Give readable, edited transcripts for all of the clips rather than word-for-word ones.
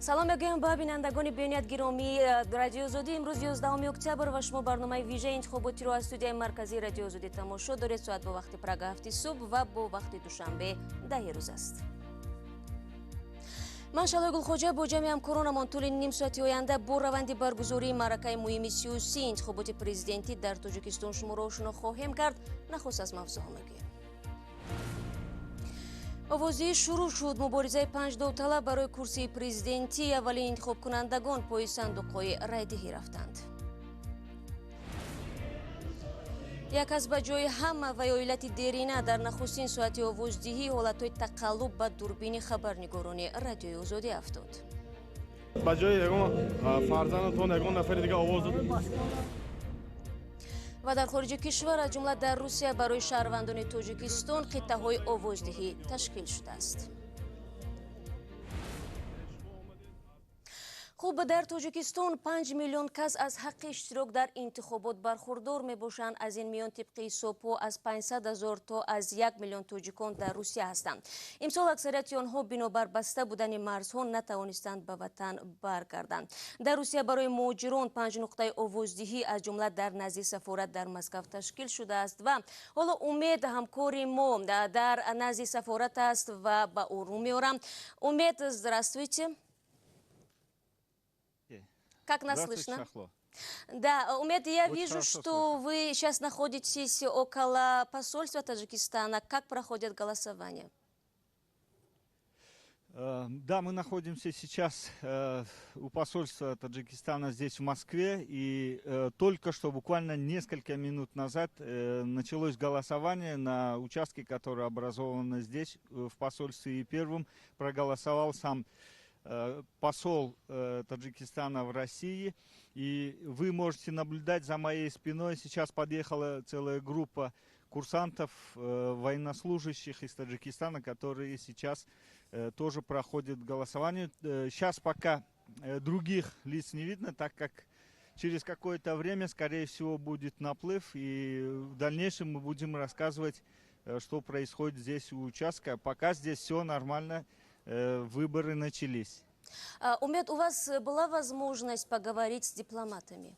салом мегӯям ба бинандагони беният гиромӣ радиои Озодӣ. имрӯз 11 октябр ва шумо барномаи вижаи интихоботиро аз студияи марказии радиои Озодӣ тамошо доред. соат бо вақти прага 7 субҳ ва бо вақти душанбе 10 рӯз аст. ман шалои гулхоҷа бо ҷамъи ҳамкоронамон тӯли ним соати оянда бо раванди баргузории маъракаи муҳими сиёсии интихоботи президентӣ дар Тоҷикистон шуморо ошно хоҳем кард. нахуст аз мавзӯъҳо мегӯем. овоздиҳӣ шурӯъ шуд. муборизаи 5 довталаб барои курсии президентӣ. аввалин интихобкунандагон пои сандуқҳои райдиҳӣ рафтанд. як аз ба ҷои ҳама ваёилати дерина дар нахустин соати овоздиҳӣ ҳолатҳои тақаллуб ба дурбини хабарнигорони радиои Озодӣ афтод. ба ҷои ягон фарзандатон ягон нафари дигар овоз дод. ва дар хориҷи кишвар аз ҷумла дар Русия барои шаҳрвандони Тоҷикистон қиттаҳои овоздиҳӣ ташкил шудааст. хуб, дар Тоҷикистон 5 миллион кас аз ҳаққи иштирок дар интихобот бархурдор мебошанд. аз ин миён тибқи ҳисобҳо аз 500 000 то аз 1 миллион тоҷикон дар Русия ҳастанд. имсол аксарияти онҳо бинобар баста будани марзҳо натавонистанд ба ватан баргарданд. дар Русия барои муҳоҷирон 5 нуқтаи овоздиҳӣ аз ҷумла дар назди сафорат дар Москав ташкил шудааст ва ҳоло умед ҳамкори мо дар назди сафорат аст ва ба ӯ рӯ меорам. Умед, здравствуйте. Как нас слышно? Да, Умед, я вижу, что вы сейчас находитесь около посольства Таджикистана. Как проходит голосование? Да, мы находимся сейчас у посольства Таджикистана здесь, в Москве. И только что, буквально несколько минут назад, началось голосование на участке, который образован здесь, в посольстве. И первым проголосовал сам посол Таджикистана в России. И вы можете наблюдать за моей спиной. Сейчас подъехала целая группа курсантов, военнослужащих из Таджикистана, которые сейчас тоже проходят голосование. Сейчас пока других лиц не видно, так как через какое-то время, скорее всего, будет наплыв. И в дальнейшем мы будем рассказывать, что происходит здесь у участка. Пока здесь все нормально. Выборы начались. Умед, у вас была возможность поговорить с дипломатами?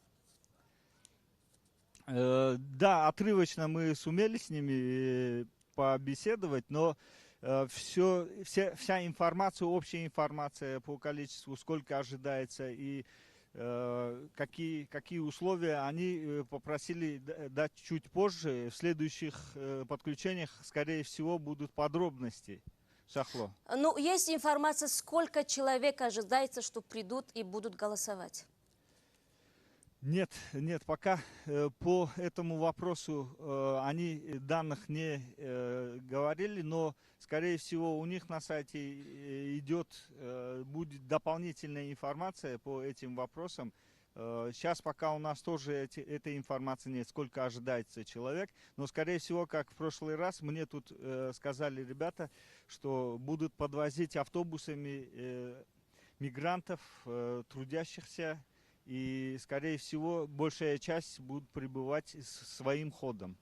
Да, отрывочно мы сумели с ними побеседовать, но вся информация, общая информация по количеству, сколько ожидается и какие условия, они попросили дать чуть позже. В следующих подключениях, скорее всего, будут подробности. Шахло. Ну, есть информация, сколько человек ожидается, что придут и будут голосовать? Нет, пока по этому вопросу они данных не говорили, но, скорее всего, у них на сайте будет дополнительная информация по этим вопросам. Сейчас пока у нас тоже этой информации нет, сколько ожидается человек, но, скорее всего, как в прошлый раз, мне тут сказали ребята, что будут подвозить автобусами мигрантов, трудящихся, и, скорее всего, большая часть будет прибывать своим ходом.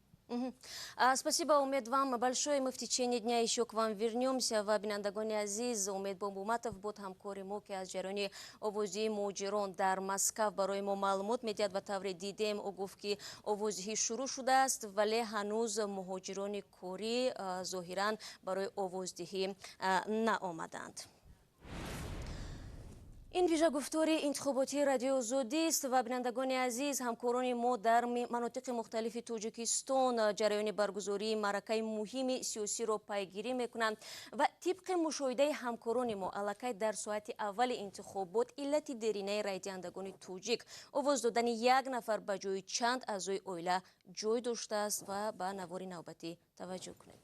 Спасибо, Умед, вам большое. Мы в течение дня еще к вам вернемся. В бинандагони азиз Умед Бомбуматов буд ҳамкори мо ки аз ҷараёни овоздиҳии муҳоҷирон дар Москав барои мо маълумот медиҳад. ва тавре дидем ӯ гуфт ки овоздиҳӣ шурӯъ шудааст, вале ҳанӯз муҳоҷирони корӣ зоҳиран барои овоздиҳӣ наомаданд. ин вижа гуфтори интихоботии радиои Озодист. ва бинандагони азиз, ҳамкорони мо дар манотиқи мухталифи Тоҷикистон ҷараёни баргузории маъракаи муҳими сиёсиро пайгирӣ мекунанд ва тибқи мушоҳидаи ҳамкорони мо аллакай дар соати аввали интихобот иллати деринаи райдиҳандагони тоҷик овоз додани як нафар ба ҷои чанд аъзои оила ҷой доштааст. ва ба навори навбатӣ таваҷҷӯҳ кунед.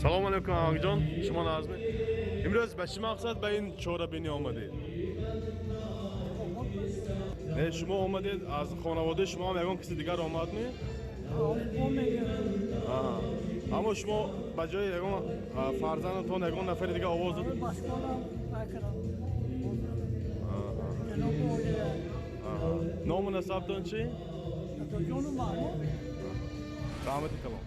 салом алейкум ағаҷон, шумо назми имрӯз ба чӣ мақсад ба ин чорабинӣ омадед? Не, шумо омадед аз хонаводаи шумо ҳам ягон киси дигар омадми? аммо шумо ба ҷои ягон фарзандатон ягон нафари дигар овоз дод? ному насабтон чӣ? раҳмати калом.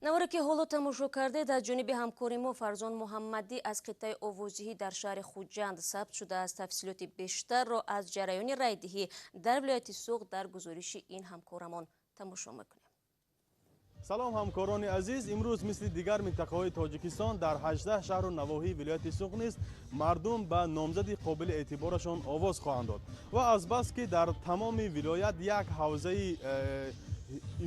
наворе ки ҳоло тамошо кардед аз ҷониби ҳамкори мо Фарзон Муҳаммадӣ аз қиттаи овоздиҳӣ дар шаҳри Хуҷанд сабт шудааст. Тафсилоти бештарро аз ҷараёни райдиҳӣ дар вилояти Суғд дар гузориши ин ҳамкорамон тамошо мекунем. салом ҳамкорони азиз, имрӯз мисли дигар минтақаҳои Тоҷикистон дар 18 шаҳру навоҳии вилояти Суғд низ мардум ба номзади қобили эътиборашон овоз хоҳанд дод ва азбаски дар тамоми вилоят як ҳавзаи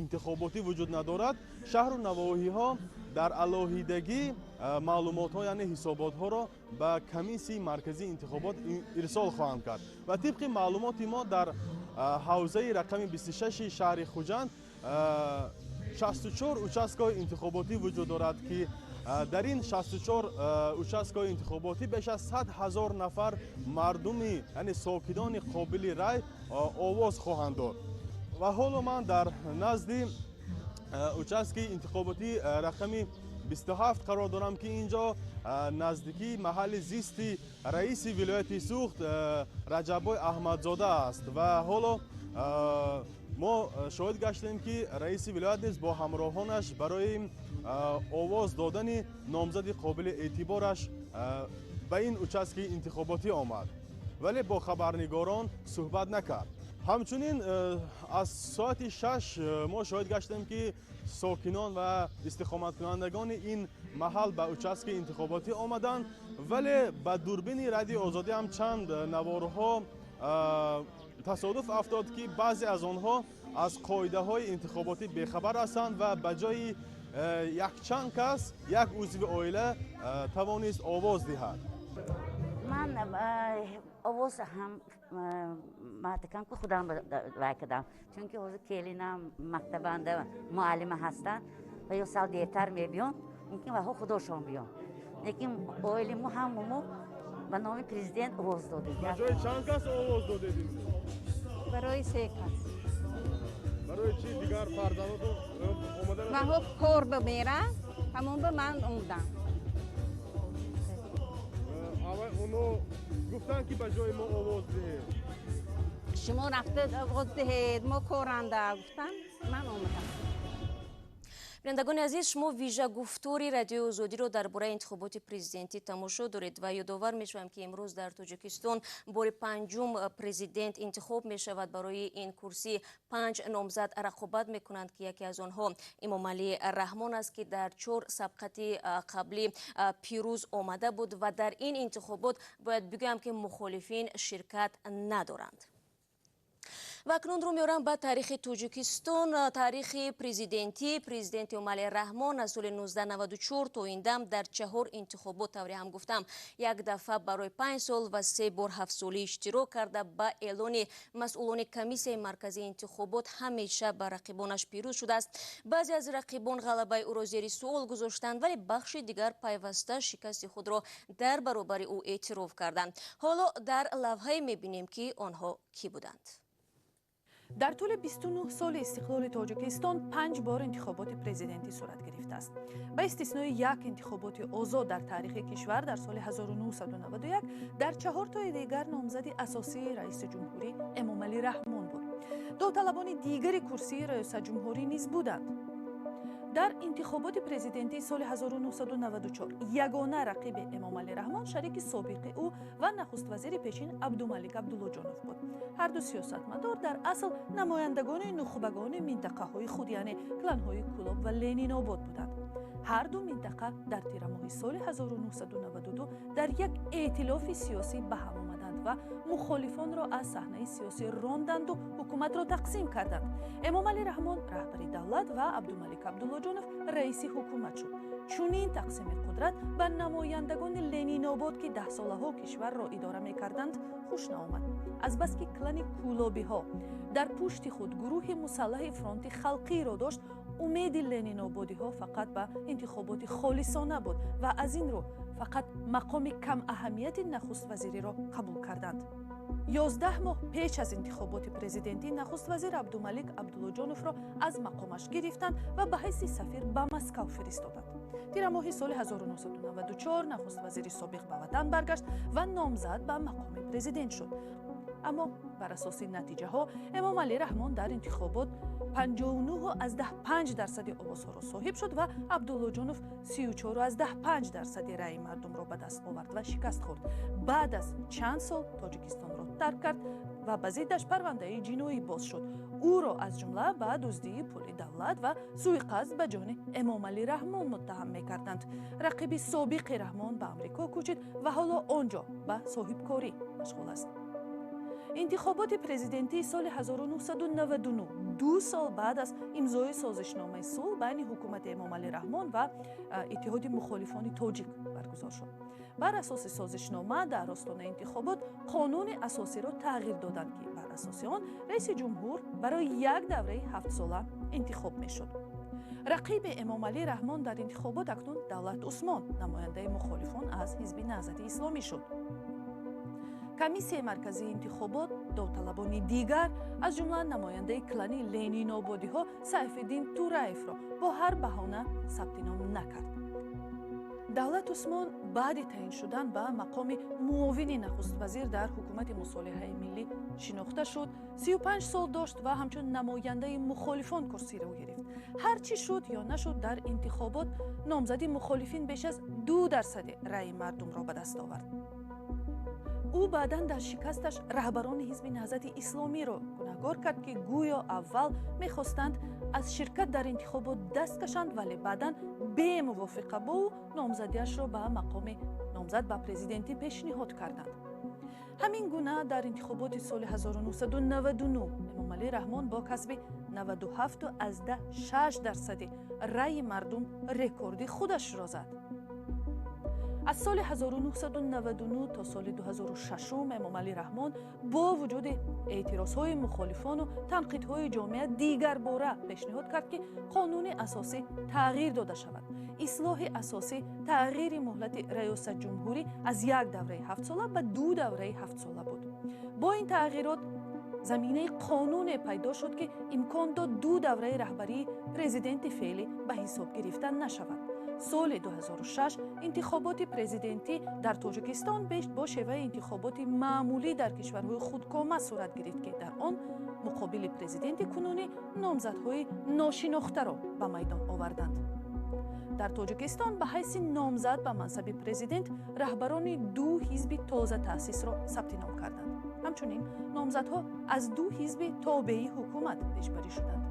интихоботи вуҷуд надорад, шаҳру навоҳиҳо дар алоҳидагӣ маълумотҳо яъне ҳисоботҳоро ба комиссияи марказии интихобот ирсол хоҳанд кард ва тибқи маълумоти мо дар ҳавзаи рақами 26 шаҳри Хуҷанд 64 участкои интихоботӣ вуҷуд дорад ки дар ин 64 участкои интихоботӣ беш аз 100 000 нафар мардуми яъне сокинони қобили рай овоз хоҳанд дод. ва ҳоло ман дар назди участки интихоботи рақами 27 қарор дорам ки инҷо наздики маҳалли зисти раиси вилояти Суғд Раҷаббой Аҳмадзода аст ва ҳоло мо шоҳид гаштем ки раиси вилоят низ бо ҳамроҳонаш барои овоз додани номзади қобили эътибораш ба ин участки интихоботӣ омад, вале бо хабарнигорон суҳбат накард. ҳамчунин аз соати 6 мо шоҳид гаштем ки сокинон ва истиқоматкунандагони ин маҳал ба участки интихоботӣ омаданд, вале ба дурбини радиои Озодӣ ҳам чанд наворҳо тасодуф афтод ки баъзе аз онҳо аз қоидаҳои интихоботӣ бехабар ҳастанд ва ба ҷои якчанд кас як узви оила тавонист овоз диҳад. ман овоз ҳам маътикам ки худам вай кардам, чунки ҳозир келинам мактабанда муаллима ҳастанд ва ё сал дертар мебиён, мумкин ваҳо худошон биён, лекин оили мо ҳамумо ба номи президент овоз додем. Ба ҷои чанд кас овоз додед? барои 3 кас. барои чи дигар фарзандотон омадан? Маҳо кор бимерам, ҳамон ба ман омадам. онҳо гуфтанд ки ба ҷои мо овоз диҳед. шумо рафта овоз диҳед, мо коранда гуфтам, ман омадам. бинандагони азиз, шумо вижа гуфтори радиои Озодиро дар бораи интихоботи президентӣ тамошо доред ва ёдовар мешавам ки имрӯз дар Тоҷикистон бори панҷум президент интихоб мешавад. барои ин курсӣ 5 номзад рақобат мекунанд ки яке аз онҳо Эмомалӣ Раҳмон аст ки дар 4 сабқати қаблӣ пирӯз омада буд ва дар ин интихобот бояд бигӯям ки мухолифин ширкат надоранд. ва акнун рӯ меорам ба таърихи Тоҷикистон. таърихи президенти Эмомалӣ Раҳмон аз соли 1994 то ин дам дар 4 интихобот тавре ҳам гуфтам як дафъа барои 5 сол ва 3 бор 7 солӣ иштирок карда ба эълони масъулони комиссияи марказии интихобот ҳамеша ба рақибонаш пирӯз шудааст. баъзе аз рақибон ғалабаи ӯро зери суол гузоштанд, вале бахши дигар пайваста шикасти худро дар баробари ӯ эътироф карданд. ҳоло дар лавҳае мебинем ки онҳо кӣ буданд. дар тӯли 29 соли истиқлоли Тоҷикистон 5 бор интихоботи президентӣ сурат гирифтааст. ба истиснои як интихоботи озод дар таърихи кишвар дар соли 1991 дар 4 тои дигар номзади асосии раиси ҷумҳурӣ Эмомалӣ Раҳмон буд. довталабони дигари курсии раисаҷумҳурӣ низ буданд. дар интихоботи президентии соли 1994 ягона рақиби Эмомалӣ Раҳмон шарики собиқи ӯ ва нахуствазири печин Абдумалик Абдуллоҷонов буд. ҳарду сиёсатмадор дар асл намояндагони нухбагони минтақаҳои худ, яъне кланҳои Кӯлоб ва Ленинобод буданд. ҳарду минтақа дар тирамоҳи соли 1992 дар як эътилофи сиёсӣ ба ҳам омаданд ва мухолифонро аз саҳнаи сиёсӣ ронданду ҳукуматро тақсим карданд. Эмомалӣ Раҳмон раҳбари давлат ва Абдумалик Абдуллоҷонов раиси ҳукумат шуд. чунин тақсими қудрат ба намояндагони Ленинобод ки 10 солаҳо кишварро идора мекарданд хуш наомад. азбаски клани Кӯлобиҳо дар пушти худ гурӯҳи мусаллаҳи фронти халқиро дошт, умеди ленинободиҳо фақат ба интихоботи холисона буд ва аз ин рӯ фақат мақоми кам аҳамияти нахуствазириро қабул карданд. 11 моҳ пеш аз интихоботи президентӣ нахуствазир Абдумалик Абдуллоҷоновро аз мақомаш гирифтанд ва ба ҳайси сафир ба Москав фиристоданд. тирамоҳи соли 1994 нахуствазири собиқ ба ватан баргашт ва номзад ба мақоми президент шуд. аммо бар асоси натиҷаҳо Эмомалӣ Раҳмон дар интихобот 59.5% овозҳоро соҳиб шуд ва Абдуллоҷонов 34.5% раи мардумро ба даст овард ва шикаст хӯрд. баъд аз чанд сол Тоҷикистонро тарк кард ва ба зиддаш парвандаи ҷиноӣ боз шуд. ӯро аз ҷумла ба дуздии пули давлат ва суиқасд ба ҷони Эмомалӣ Раҳмон муттаҳам мекарданд. рақиби собиқи Раҳмон ба Амрико кӯчид ва ҳоло он ҷо ба соҳибкорӣ машғул аст. интихоботи президентии соли 1999 2 сол баъд аз имзои созишномаи сулҳ байни ҳукумати Эмомалӣ Раҳмон ва иттиҳоди мухолифони тоҷик баргузор шуд. бар асоси созишнома дар остонаи интихобот қонуни асосиро тағйир доданд ки бар асоси он раиси ҷумҳур барои як давраи 7 сола интихоб мешуд. рақиби Эмомалӣ Раҳмон дар интихобот акнун Давлат Усмон, намояндаи мухолифон аз ҳизби наҳзати исломӣ шуд. комиссияи марказии интихобот довталабони дигар аз ҷумла намояндаи клани ленинободиҳо Сайфиддин Тураевро бо ҳар баҳона сабти ном накард. давлат Усмон баъди таъин шудан ба мақоми муовини нахуствазир дар ҳукумати мусолиҳаи миллӣ шинохта шуд. 35 сол дошт ва ҳамчун намояндаи мухолифон курсиро гирифт. ҳар чӣ шуд ё нашуд, дар интихобот номзади мухолифин беш аз 2% раи мардумро ба даст овард. ӯ баъдан дар шикасташ раҳбарони ҳизби наҳзати исломиро гунаҳгор кард ки гӯё аввал мехостанд аз ширкат дар интихобот даст кашанд, вале баъдан бемувофиқа бо ӯ номзадиашро ба мақоми номзад ба президентӣ пешниҳод карданд. ҳамин гуна дар интихоботи соли 1999 Эмомалӣ Раҳмон бо касби 97.6% раи мардум рекорди худашро зад. аз соли 1999 то соли 2006 Эмомалӣ Раҳмон бо вуҷуди эътирозҳои мухолифону танқидҳои ҷомеа дигарбора пешниҳод кард ки қонуни асосӣ тағйир дода шавад. ислоҳи асосӣ тағйири муҳлати раёсатҷумҳурӣ аз як давраи 7 сола ба 2 давраи 7 сола буд. бо ин тағйирот заминаи қонуне пайдо шуд ки имкон дод 2 давраи раҳбарии президенти феълӣ ба ҳисоб гирифта нашавад. соли 2006 интихоботи президентӣ дар Тоҷикистон бо шеваи интихоботи маъмулӣ дар кишварҳои худкома сурат гирифт ки дар он муқобили президенти кунунӣ номзадҳои ношинохтаро ба майдон оварданд. дар Тоҷикистон ба ҳайси номзад ба мансаби президент раҳбарони 2 ҳизби тоза таъсисро сабти ном карданд. ҳамчунин номзадҳо аз 2 ҳизби тобеи ҳукумат пешбарӣ шуданд.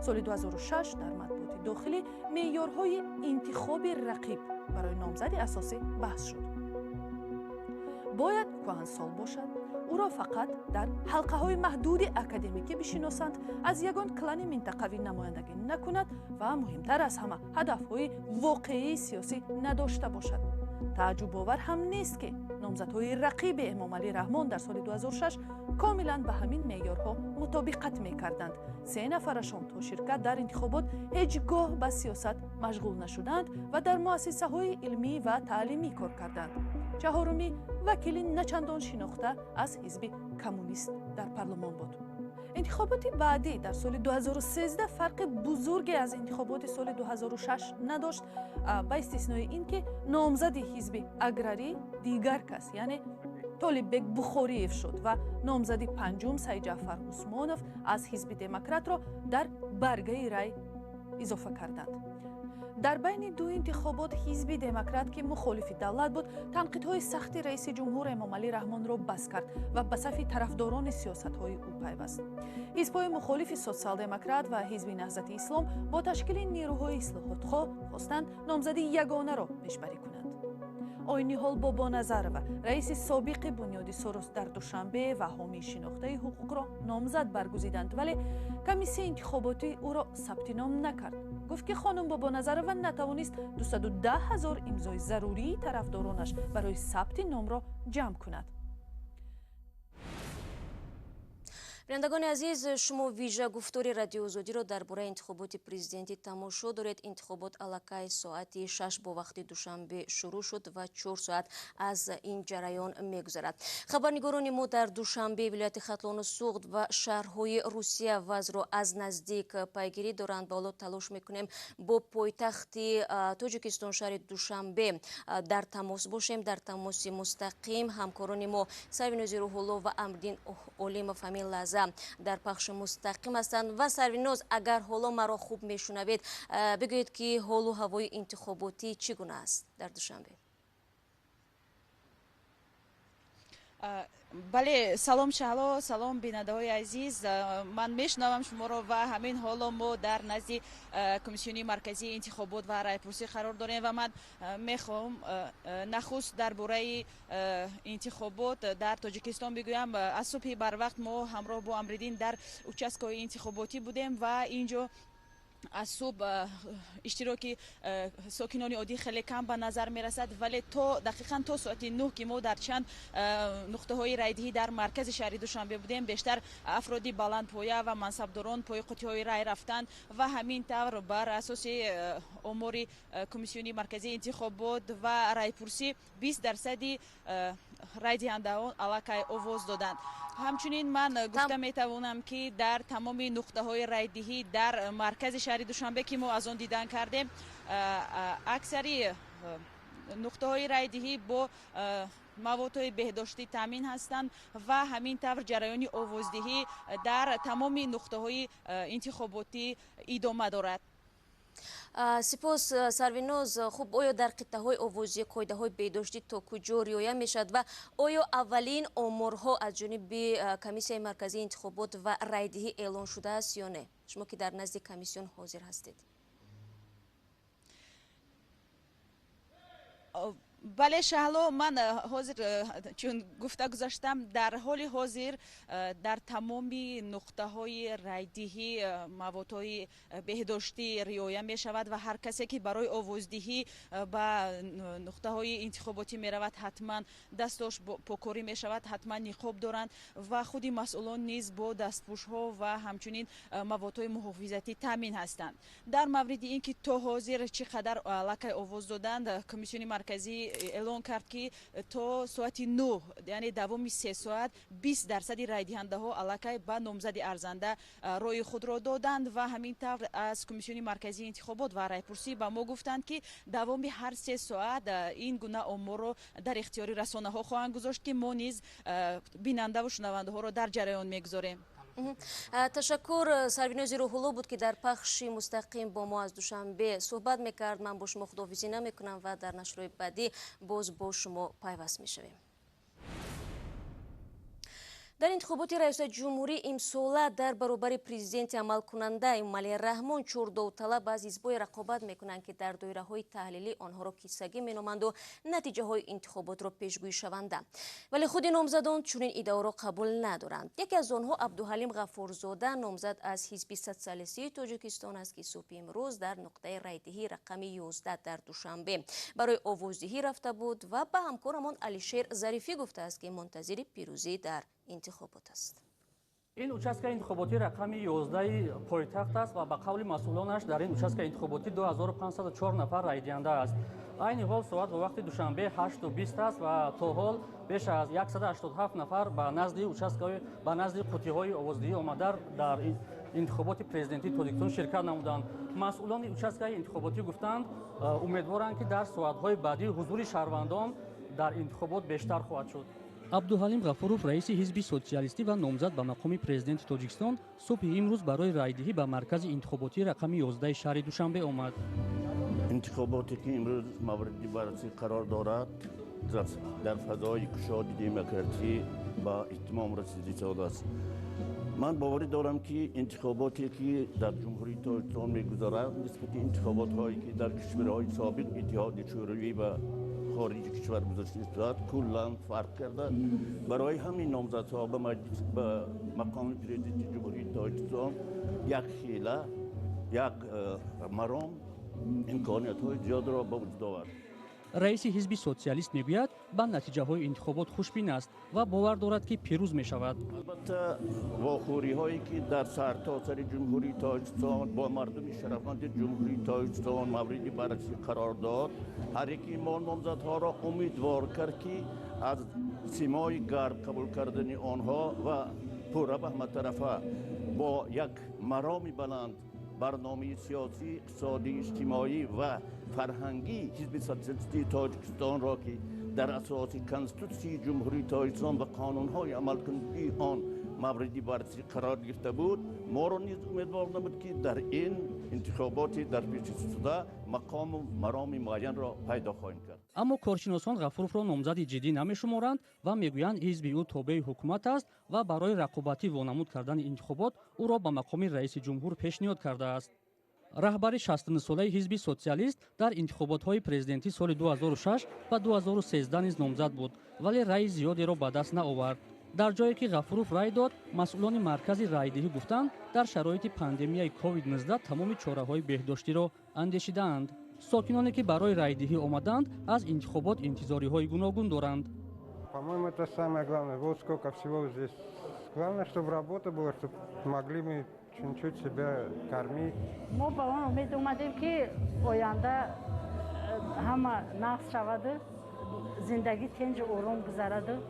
соли 2006 дар матбуоти дохилӣ меъёрҳои интихоби рақиб барои номзади асосӣ баҳс шуд. бояд кӯҳансол бошад, ӯро фақат дар ҳалқаҳои маҳдуди академикӣ бишиносанд, аз ягон клани минтақавӣ намояндагӣ накунад ва муҳимтар аз ҳама ҳадафҳои воқеии сиёсӣ надошта бошад. тааҷҷубовар ҳам нест ки номзадҳои рақиби Эмомалӣ Раҳмон дар соли 2006 комилан ба ҳамин меъёрҳо мутобиқат мекарданд. 3 нафарашон то ширкат дар интихобот ҳеҷ гоҳ ба сиёсат машғул нашуданд ва дар муассисаҳои илмӣ ва таълимӣ кор карданд. 4-умӣ вакили начандон шинохта аз ҳизби коммунист дар парлумон буд. интихоботи баъдӣ дар соли 2013 фарқи бузурге аз интихоботи соли 2006 надошт, ба истиснои ин ки номзади ҳизби аграрӣ дигар кас, яъне Толиббек Бухориев шуд ва номзади панҷум Саидҷаъфар Усмонов аз ҳизби демократро дар баргаи рай изофа карданд. дар байни 2 интихобот ҳизби демократ ки мухолифи давлат буд, танқидҳои сахти раиси ҷумҳур Эмомалӣ Раҳмонро бас кард ва ба сафи тарафдорони сиёсатҳои ӯ пайваст. ҳизбҳои мухолифи социал-демократ ва ҳизби наҳзати ислом бо ташкили нерӯҳои ислоҳотхоҳ хостанд номзади ягонаро пешбарӣ кунанд. Ойниҳол Бобоназарова, раиси собиқи Бунёди Сорос дар Душанбе ва ҳомии шинохтаи ҳуқуқро номзад баргузиданд, вале комиссияи интихоботӣ ӯро сабти ном накард. гуфт ки хонум Бобоназарова натавонист 210 000 имзои зарурии тарафдоронаш барои сабти номро ҷамъ кунад. бинандагони азиз, шумо вижа гуфтори радиои Озодиро дар бораи интихоботи президентӣ тамошо доред. интихобот аллакай соати 6 бо вақти душанбе шурӯъ шуд ва 4 соат аз ин ҷараён мегузарад. хабарнигорони мо дар Душанбе, вилояти Хатлону Суғд ва шаҳрҳои Русия вазъро аз наздик пайгирӣ доранд. ва ҳоло талош мекунем бо пойтахти Тоҷикистон, шаҳри Душанбе дар тамос бошем, дар тамоси мустақим. ҳамкорони мо Савинози Рӯҳулло ва Амрдин Олимов ҳамин лаҳза лаҳза дар пахши мустақим ҳастанд. ва Сарвиноз, агар ҳоло маро хуб мешунавед, бигӯед ки ҳолу ҳавои интихоботӣ чӣ гуна аст дар Душанбе? бале, салом шаҳло, салом бинандаҳои азиз. ман мешунавам шуморо ва ҳамин ҳоло мо дар назди комиссиони марказии интихобот ва райпурсӣ қарор дорем ва ман мехоҳам нахуст дар бораи интихобот дар Тоҷикистон бигӯям. аз субҳи барвақт мо ҳамроҳ бо Амриддин дар участкои интихоботӣ будем ва инҷо аз субҳ иштироки сокинони оддӣ хеле кам ба назар мерасад, вале дақиқан то соати 9 ки мо дар чанд нуқтаҳои райдиҳӣ дар маркази шаҳри Душанбе будем, бештар афроди баландпоя ва мансабдорон пои қуттиҳои рай рафтанд ва ҳамин тавр бар асоси омори комиссиони марказии интихобот ва райпурсӣ 20% райдиҳандаҳон аллакай овоз доданд. ҳамчунин ман гуфта метавонам ки дар тамоми нуқтаҳои райдиҳӣ дар маркази шаҳри Душанбе ки мо аз он дидан кардем, аксари нуқтаҳои райдиҳӣ бо маводҳои беҳдоштӣ таъмин ҳастанд ва ҳамин тавр ҷараёни овоздиҳӣ дар тамоми нуқтаҳои интихоботӣ идома дорад. сипос Сарвиноз, хуб оё дар қиттаҳои овозӣ қоидаҳои беҳдоштӣ то куҷо риоя мешавад ва оё аввалин оморҳо аз ҷониби комиссияи марказии интихобот ва райдиҳӣ эълон шудааст ё не? шумо ки дар назди комиссион ҳозир ҳастед. бале шаҳло, ман ҳозир чун гуфта гузаштам, дар ҳоли ҳозир дар тамоми нуқтаҳои райдиҳӣ маводҳои беҳдоштӣ риоя мешавад ва ҳар касе ки барои овоздиҳӣ ба нуқтаҳои интихоботӣ меравад ҳатман дастош покорӣ мешавад, ҳатман ниқоб доранд ва худи масъулон низ бо дастпӯшҳо ва ҳамчунин маводҳои муҳофизатӣ таъмин ҳастанд. дар мавриди ин ки то ҳозир чӣ қадар аллакай овоз доданд, комиссиони марказӣ эълон кард ки то соати 9, яъне давоми 3 соат 20% райдиҳандаҳо аллакай ба номзади арзанда рои худро доданд ва ҳамин тавр аз комиссиони марказии интихобот ва райпурсӣ ба мо гуфтанд ки давоми ҳар 3 соат ин гуна оморро дар ихтиёри расонаҳо хоҳанд гузошт ки мо низ бинандаву шунавандаҳоро дар ҷараён мегузорем. ташаккур. Сарвинози Рӯҳулло буд ки дар пахши мустақим бо мо аз Душанбе суҳбат мекард. ман бо шумо худоҳофизӣ намекунам ва дар нашрҳои баъдӣ боз бо шумо пайваст мешавем. дар интихоботи раиси ҷумҳурӣ имсола дар баробари президенти амалкунанда Эмомалӣ Раҳмон чор довталаб аз ҳизбҳои рақобат мекунанд ки дар доираҳои таҳлилӣ онҳоро киссагӣ меноманду натиҷаҳои интихоботро пешгӯишаванда. вале худи номзадон чунин иддаоро қабул надоранд. яке аз онҳо Абдуҳалим Ғаффорзода, номзад аз ҳизби социалистии Тоҷикистон аст ки субҳи имрӯз дар нуқтаи райдиҳӣ рақами 11 дар Душанбе барои овоздиҳӣ рафта буд ва ба ҳамкорамон Алишер Зарифӣ гуфтааст ки мунтазири пирӯзӣ дар интихобот аст. ин участкаи интихоботи рақами 11 пойтахт аст ва ба қавли масъулонаш дар ин участкаи интихоботи 2504 нафар райдиҳанда аст. айни ҳол соат ва вақти Душанбе 8:20 аст ва то ҳол беш аз 187 нафар ба назди қуттиҳои овоздиҳӣ омада дар интихоботи президентии Тоҷикистон ширкат намуданд. масъулони участкаи интихоботӣ гуфтанд умедворанд ки дар соатҳои баъдӣ ҳузури шаҳрвандон дар интихобот бештар хоҳад шуд. Абдуҳалим Ғаффоров, раиси ҳизби социалистӣ ва номзад ба мақоми президенти Тоҷикистон, субҳи имрӯз барои райдиҳӣ ба маркази интихоботии рақами 11 шаҳри Душанбе омад. интихоботе ки имрӯз мавриди баррасӣ қарор дорад, дар фазои кушоди демократӣ ба иттимом расида шудааст. ман боварӣ дорам ки интихоботе ки дар ҷумҳурии Тоҷикистон мегузарад, нисбати интихоботҳое ки дар кишварҳои собиқ иттиҳоди Шурӯи ва хориҷи кишвар гузашта шудааст, куллан фарқ карда барои ҳамин номзадҳо ба мақоми президенти ҷумҳурии Тоҷикистон як хела, як маром имкониятҳои зиёдро ба вуҷуд овард. раиси ҳизби социалист мегӯяд ба натиҷаҳои интихобот хушбин аст ва бовар дорад ки пирӯз мешавад. албатта вохӯриҳое ки дар сартосари ҷумҳурии Тоҷикистон бо мардуми шарафманди ҷумҳурии Тоҷикистон мавриди баррасӣ қарор дод, ҳар яки мо номзадҳоро умедвор кард ки аз симои гард қабул кардани онҳо ва пурра ба ҳаматарафа бо як мароми баланд барномаи сиёсӣ, иқтисодӣ, иҷтимоӣ ва фарҳангии ҳизби социалистии Тоҷикистонро ки дар асоси конститутсияи ҷумҳурии Тоҷикистон ва қонунҳои амалкунандии он мавриди баррасӣ қарор гирифта буд, моро низ умедвор намуд ки дар ин интихоботи дар пешшуда мақому мароми муайянро пайдо хоҳем кард. аммо коршиносон ғафуровро номзади ҷиддӣ намешуморанд ва мегӯянд ҳизби ӯ тобеи ҳукумат аст ва барои рақобатӣ вонамуд кардани интихобот ӯро ба мақоми раиси ҷумҳур пешниҳод кардааст. раҳбари 60-солаи ҳизби социалист дар интихоботҳои президентӣ соли 2006 ва 2013 низ номзад буд, вале раи зиёдеро ба даст наовард. дар ҷое ки ғафуров рай дод, масъулони маркази райдиҳӣ гуфтанд, дар шароити пандемияи COVID-19 тамоми чораҳои беҳдоштиро андешидаанд. сокиноне ки барои райдиҳӣ омаданд, аз интихобот интизориҳои гуногун доранд. По-моему, это самое главное. Вот сколько всего здесь. Главное, чтобы работа была, чтобы могли мы чуть-чуть себя кормить. Мы, по-моему, умеем думать, что оянда хама нақс шавады, зиндаги тенҷ ором гузарады.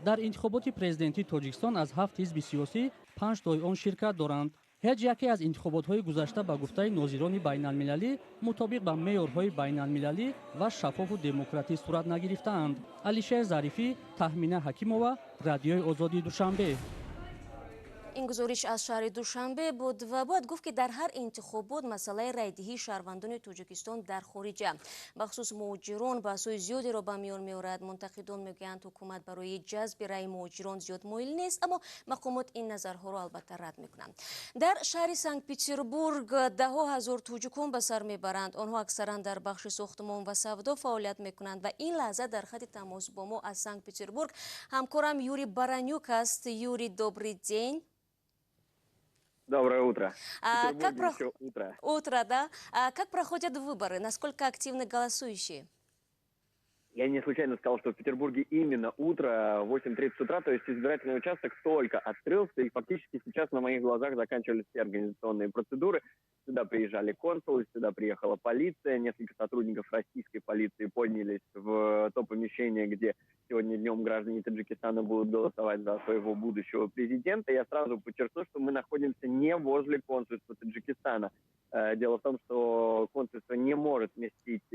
дар интихоботи президентии Тоҷикистон аз 7 ҳизби сиёсӣ 5 тои он ширкат доранд. ҳеҷ яке аз интихоботҳои гузашта ба гуфтаи нозирони байналмилалӣ мутобиқ ба меорҳои байналмилалӣ ва шаффофу демократӣ сурат нагирифтаанд. Алишер Зарифӣ, Таҳмина Ҳакимова, Радиои Озодии Душанбе. ин гузориш аз шаҳри Душанбе буд ва бояд гуфт ки дар ҳар интихобот масъалаи райдиҳии шаҳрвандони Тоҷикистон дар хориҷа бахусус муҳоҷирон баҳсҳои зиёдеро ба миён меорад. Мунтақидон мегӯянд ҳукумат барои ҷазби раи муҳоҷирон зиёд моил нест, аммо мақомот ин назарҳоро албатта рад мекунанд. дар шаҳри Санкт-Петербург даҳо ҳазор тоҷикон ба сар мебаранд. онҳо аксаран дар бахши сохтмон ва савдо фаъолият мекунанд ва ин лаҳза дар хати тамос бо мо аз Санкт-Петербург ҳамкорам Юрий Баранюк аст. Юрий, добрый день. Доброе утро. Утро, да? Как проходят выборы? Насколько активны голосующие? Я не случайно сказал, что в Петербурге именно утро, 8:30 утра, то есть избирательный участок только открылся, и фактически сейчас на моих глазах заканчивались все организационные процедуры. Сюда приезжали консулы, сюда приехала полиция, несколько сотрудников российской полиции поднялись в то помещение, где сегодня днем граждане Таджикистана будут голосовать за своего будущего президента. Я сразу подчеркну, что мы находимся не возле консульства Таджикистана. Дело в том, что консульство не может вместить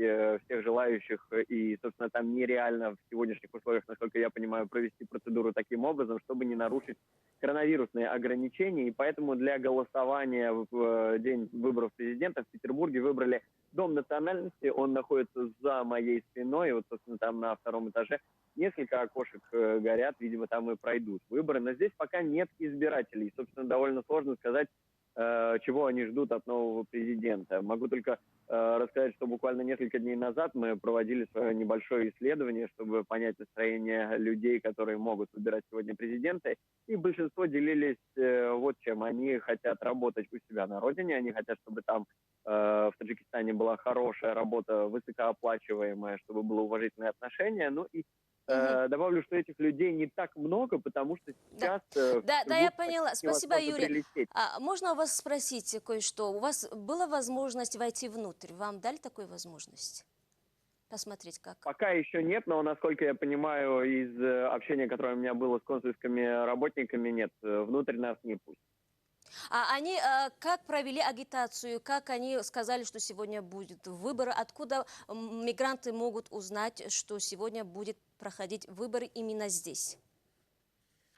всех желающих, и, собственно, там нереально в сегодняшних условиях, насколько я понимаю, провести процедуру таким образом, чтобы не нарушить коронавирусные ограничения. И поэтому для голосования в день выборов президента в Петербурге выбрали Дом национальности. Он находится за моей спиной, и вот, собственно, там на втором этаже несколько окошек горят, видимо, там и пройдут выборы. Но здесь пока нет избирателей. Собственно, довольно сложно сказать, чего они ждут от нового президента. Могу только рассказать, что буквально несколько дней назад мы проводили свое небольшое исследование, чтобы понять настроение людей, которые могут выбирать сегодня президента. И большинство делились вот чем. Они хотят работать у себя на родине, они хотят, чтобы там в Таджикистане была хорошая работа, высокооплачиваемая, чтобы было уважительное отношение. Ну и добавлю, что этих людей не так много, потому что сейчас... Да, я поняла. Спасибо, Юрий. Можно у вас спросить кое-что? У вас была возможность войти внутрь? Вам дали такую возможность? Посмотреть как? Пока еще нет, но, насколько я понимаю, из общения, которое у меня было с консульскими работниками, нет. Внутрь нас не пустят. Они как провели агитацию, как они сказали, что сегодня будут выборы, откуда мигранты могут узнать, что сегодня будет проходить выборы именно здесь?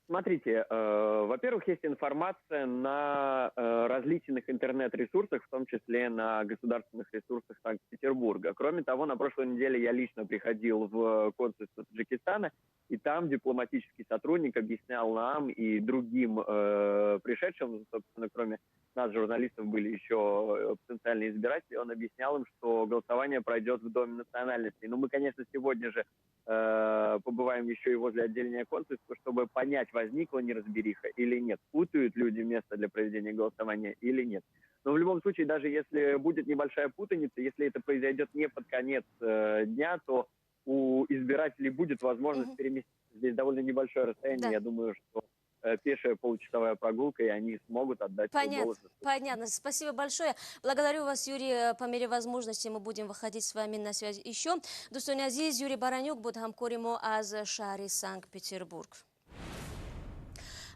Смотрите, во-первых, есть информация на различных интернет-ресурсах, в том числе на государственных ресурсах Санкт-Петербурга. Кроме того, на прошлой неделе я лично приходил в консульство Таджикистана, и там дипломатический сотрудник объяснял нам и другим пришедшим, собственно, кроме нас, журналистов, были еще потенциальные избиратели, он объяснял им, что голосование пройдет в Доме национальностей. Но мы, конечно, сегодня же побываем еще и возле отделения консульства, чтобы понять, возникла неразбериха или нет, путают люди место для проведения голосования или нет. Но в любом случае, даже если будет небольшая путаница, если это произойдет не под конец дня, то у избирателей будет возможность переместиться. Здесь довольно небольшое расстояние, я думаю, что пешая получасовая прогулка, и они смогут отдать свой голос. Понятно. Спасибо большое. Благодарю вас, Юрий. По мере возможности мы будем выходить с вами на связь еще. Дӯстони азиз, Юрий Баранюк буд ҳамкори мо аз шаҳри Санкт-Петербург.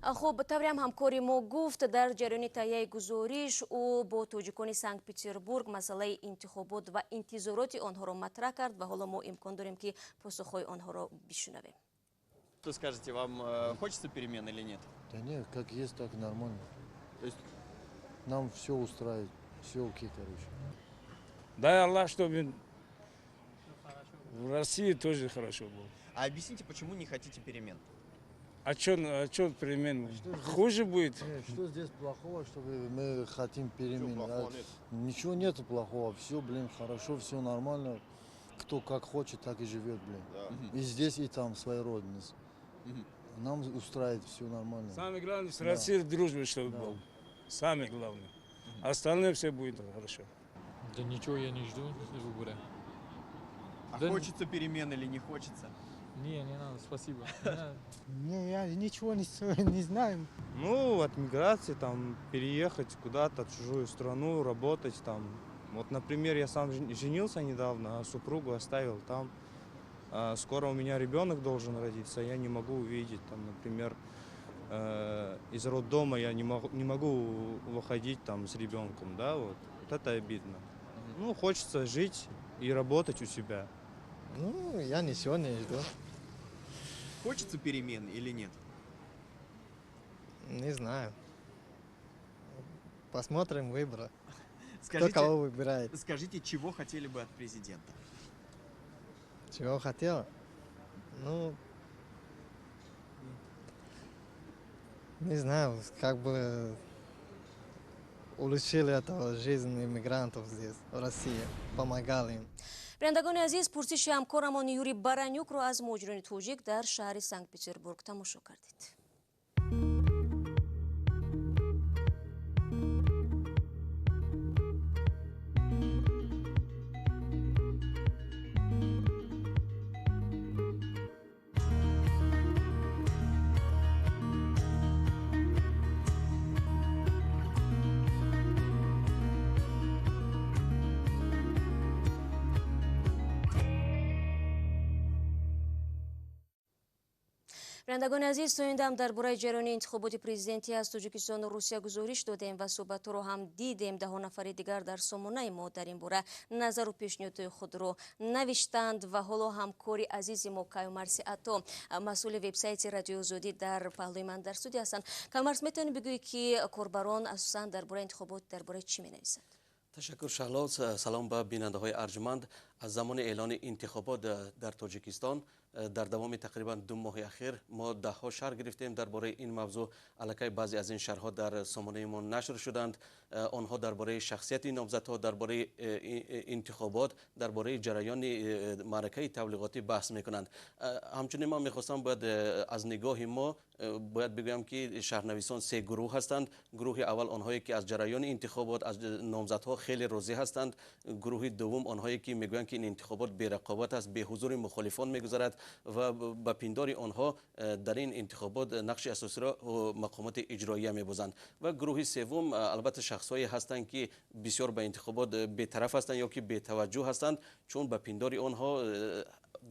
خب таврям ҳамкори мо гуфт дар ҷараёни таҳияи гузориш ӯ бо тоҷикони Санкт-Петербург масъалаи интихобот ва интизороти онҳоро матраҳ кард ва ҳоло мо имкон дорем ки посухҳои онҳоро бишунавем. Что скажете, вам хочется перемен или нет? Да нет, как есть, так и нормально. То есть... Нам все устраивает, все окей, короче. Дай Аллах, чтобы в России тоже хорошо было. А объясните, почему не хотите перемен? А что перемен? Хуже будет? Что здесь плохого, чтобы мы хотим перемен? Ничего нету плохого, все, блин, хорошо, все нормально. Кто как хочет, так и живет, блин. Да. И здесь, и там, своя родность. Нам устраивает, все нормально. Самое главное, с Россией дружба, чтобы был. Самое главное. Остальное все будет хорошо. Да ничего я не жду, выбора. А да хочется перемен или не хочется? Не надо, спасибо. Не, я ничего не знаю. Ну, от миграции, там, переехать куда-то в чужую страну, работать там. Вот, например, я сам женился недавно, а супругу оставил там. Скоро у меня ребенок должен родиться, я не могу увидеть, там, например, из роддома я не могу выходить там с ребенком, да, вот это обидно. Ну, хочется жить и работать у себя. Ну, я ничего не жду. Хочется перемен или нет? Не знаю. Посмотрим выбор. Скажите, кто кого выбирает. Скажите, чего хотели бы от президента? Чего хотел? Ну, не знаю, как бы улучшили эту жизнь иммигрантов здесь, в России, помогали им. бинандагони азиз, пурсиши ҳамкорамон Юрий Баранюкро аз муҳоҷирони тоҷик дар шаҳри Санкт-Петербург тамошо кардед. бинандагони азиз, то ин дам дар бораи ҷараёни интихоботи президентӣ аз Тоҷикистону Русия гузориш додем ва суҳбатҳоро ҳам дидем. 10 нафари дигар дар сомонаи мо дар ин бора назару пешниҳодҳои худро навиштанд ва ҳоло ҳамкори азизи мо Каймарси Ато, масъули вебсайти Радиои Озодӣ дар паҳлӯи ман дар студия ҳастанд. Каймарс, метавонӣ бигӯӣ ки корбарон асосан дар бораи интихобот дар бораи чӣ менависанд? تشکر شهلاز. سلام به بیننده های ارجمند. از زمان اعلان انتخابات در تاجیکستان در دوام تقریبا 2 ماه اخیر ما 10 شهر گرفتیم. درباره این موضوع الکی بعضی از این شهرها در سامانه ما نشر شدند. آنها درباره شخصیت نامزدها، درباره انتخابات، درباره جریان معرکه تبلیغاتی بحث میکنند. همچنین ما میخواستم باید از نگاه ما باید بگویم که شهرنویسان 3 گروه هستند. گروه اول آنهایی که از جریان انتخابات از نامزدها خیلی راضی هستند. گروه دوم آنهایی که میگویند که این انتخابات بی رقابت است، به حضور مخالفان میگذرد و به پندار آنها در این انتخابات نقش اساسی را مقامات اجرایی میبازند. و گروه سوم البته شخصایی هستند که بسیار به انتخابات بی‌طرف هستند یا که بی‌توجه هستند، چون به پندار آنها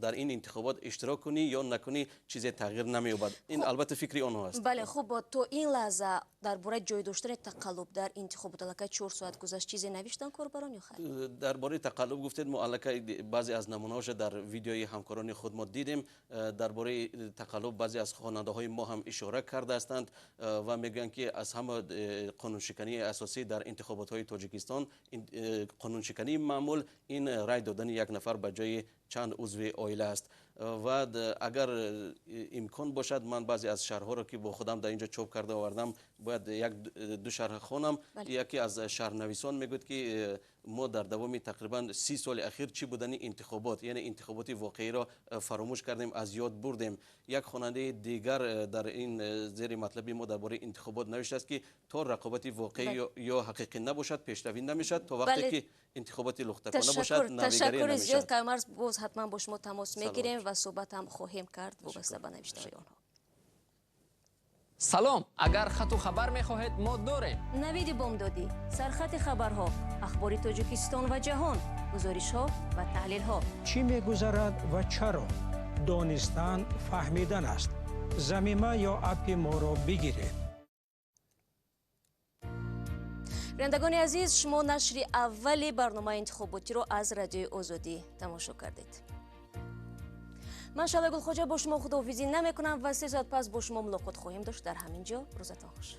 در این انتخابات اشتراک کنی یا نکنی چیزی تغییر نمی‌یابد. این البته فکری آنها است. بله، خوب، تو این لحظه درباره جای داشتن تقلب در انتخابات الکی 4 ساعت گذشت چیزی نوشتن کاربران یا خیر؟ درباره تقلب گفتید، ما الکی بعضی از نمونه‌هاش در ویدیوی همکاران خود ما دیدیم. درباره تقلب بعضی از خواننده‌های ما هم اشاره کرده هستند و میگن که از همه قانون شکنی اساسی در انتخابات‌های تاجیکستان قانون شکنی معمول این رای دادن یک نفر به جای چند عضو عائله است. و اگر امکان باشد من بعضی از شهرها را که با خودم در اینجا چوب کرده آوردم باید یک دو شهر خوانم. یکی از شهرنویسان میگوید که ما در دوام تقریبا 30 سال اخیر چی بودن انتخابات، یعنی انتخابات واقعی را فراموش کردیم، از یاد بردیم. یک خواننده دیگر در این زیر مطلبی ما درباره انتخابات نوشته است که تا رقابت واقعی یا حقیقی نباشد پیشروی نمیشد، تا وقتی که انتخابات لختکانه باشد نویگری نمیشد. زیاد کامرس باز حتما با شما تماس میگیریم و صحبت هم خواهیم کرد وابسته به نوشته‌های آنها. سلام، اگر خط و خبر میخواهید ما داریم. نوید بامدادی، سرخط خبرها، اخباری تاجیکستان و جهان، گزارش‌ها و تحلیل‌ها. چی میگذرد و چرا؟ دانستن فهمیدن است. ضمیمه یا اپ ما را بگیرید. بینندگان عزیز، شما نشری اولی برنامه انتخاباتی رو از رادیوی آزادی تماشا کردید. من شعله گلخوجه با شما خداحافظی نمیکنم و 3 ساعت پس با شما ملاقات خواهیم داشت. در همین جا روزتان خوش.